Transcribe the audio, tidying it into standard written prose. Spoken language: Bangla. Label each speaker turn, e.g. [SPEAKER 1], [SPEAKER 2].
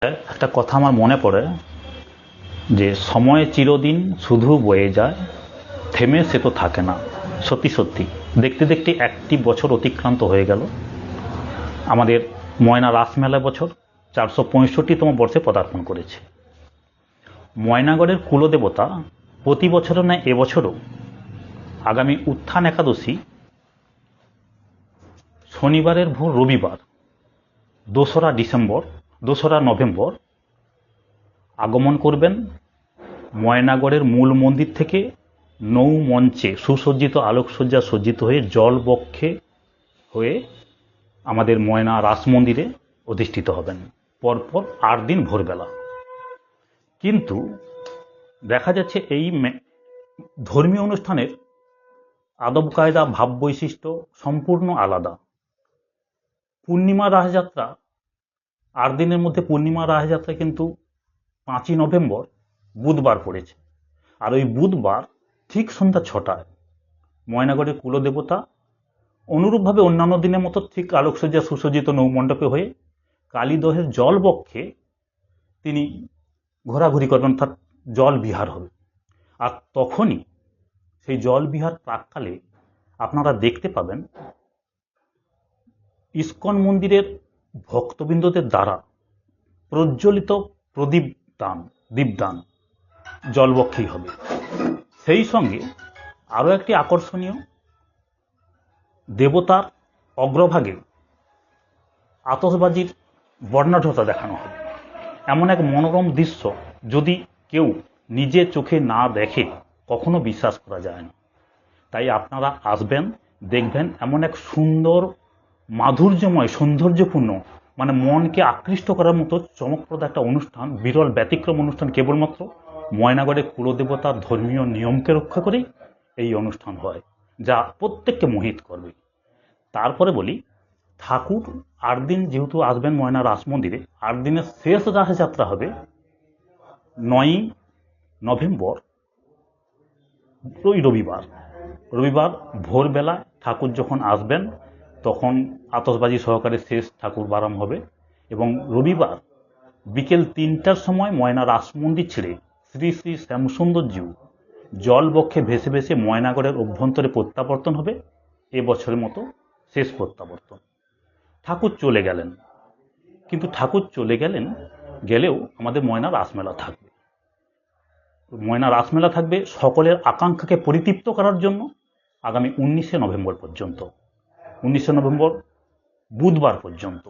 [SPEAKER 1] একটা কথা আমার মনে পড়ে যে সময় চিরদিন শুধু বয়ে যায়, থেমে সে তো থাকে না। সত্যি সত্যি দেখতে দেখতে একটি বছর অতিক্রান্ত হয়ে গেল। আমাদের ময়না রাসমেলা বছর 465তম বর্ষে পদার্পণ করেছে। ময়নাগড়ের কুলদেবতা প্রতি বছরের ন্যায় এবছরও আগামী উত্থান একাদশী শনিবারের ভোর রবিবার 2রা নভেম্বর আগমন করবেন ময়নাগড়ের মূল মন্দির থেকে নৌ মঞ্চে সুসজ্জিত আলোকসজ্জা সজ্জিত হয়ে জল বক্ষে হয়ে আমাদের ময়না রাস মন্দিরে অধিষ্ঠিত হবেন পরপর 8 দিন ভোরবেলা। কিন্তু দেখা যাচ্ছে এই ধর্মীয় অনুষ্ঠানের আদব কায়দা ভাব বৈশিষ্ট্য সম্পূর্ণ আলাদা। পূর্ণিমা রাসযাত্রা 8 দিনের মধ্যে পূর্ণিমা রাসযাত্রা কিন্তু 5ই নভেম্বর বুধবার পড়েছে। আর ওই বুধবার ঠিক সন্ধ্যা 6টায় ময়নাগড়ের কুলদেবতা অনুরূপভাবে অন্যান্য দিনের মতো ঠিক আলোকসজ্জা সুসজ্জিত নৌমণ্ডপে হয়ে কালীদহের জল বক্ষে তিনি ঘোরাঘুরি করবেন, অর্থাৎ জল বিহার হবে। আর তখনই সেই জল বিহার প্রাককালে আপনারা দেখতে পাবেন ইস্কন মন্দিরের ভক্তবৃন্দদের দ্বারা প্রজ্বলিত দীপদান জলবক্ষেই হবে। সেই সঙ্গে আরও একটি আকর্ষণীয়, দেবতার অগ্রভাগে আতশবাজির বর্ণাঢ্যতা দেখানো হবে। এমন এক মনোরম দৃশ্য যদি কেউ নিজে চোখে না দেখে কখনো বিশ্বাস করা যায় না। তাই আপনারা আসবেন, দেখবেন এমন এক সুন্দর, মাধুর্যময়, সৌন্দর্যপূর্ণ, মানে মনকে আকৃষ্ট করার মতো চমকপ্রদ একটা অনুষ্ঠান, বিরল ব্যতিক্রম অনুষ্ঠান। কেবলমাত্র ময়নাগড়ের কুলদেবতার ধর্মীয় নিয়মকে রক্ষা করেই এই অনুষ্ঠান হয়, যা প্রত্যেককে মোহিত করবে। তারপরে বলি, ঠাকুর 8 দিন যেহেতু আসবেন ময়না রাস মন্দিরে, 8 দিনের শেষ রাসযাত্রা হবে 9ই নভেম্বর রবিবার ভোরবেলায় ঠাকুর যখন আসবেন তখন আতশবাজি সহকারে শেষ ঠাকুর বারাম হবে এবং রবিবার বিকেল 3টার সময় ময়না রাস মন্দির ছেড়ে শ্রী শ্রী শ্যামসুন্দরজিউ জল বক্ষে ভেসে ভেসে ময়নাগড়ের অভ্যন্তরে প্রত্যাবর্তন হবে। এবছরের মতো শেষ প্রত্যাবর্তন। ঠাকুর চলে গেলেন, কিন্তু ঠাকুর চলে গেলেও আমাদের ময়না রাসমেলা থাকবে। ময়না রাসমেলা থাকবে সকলের আকাঙ্ক্ষাকে পরিতৃপ্ত করার জন্য আগামী 19শে নভেম্বর পর্যন্ত, 19শে নভেম্বর বুধবার পর্যন্ত।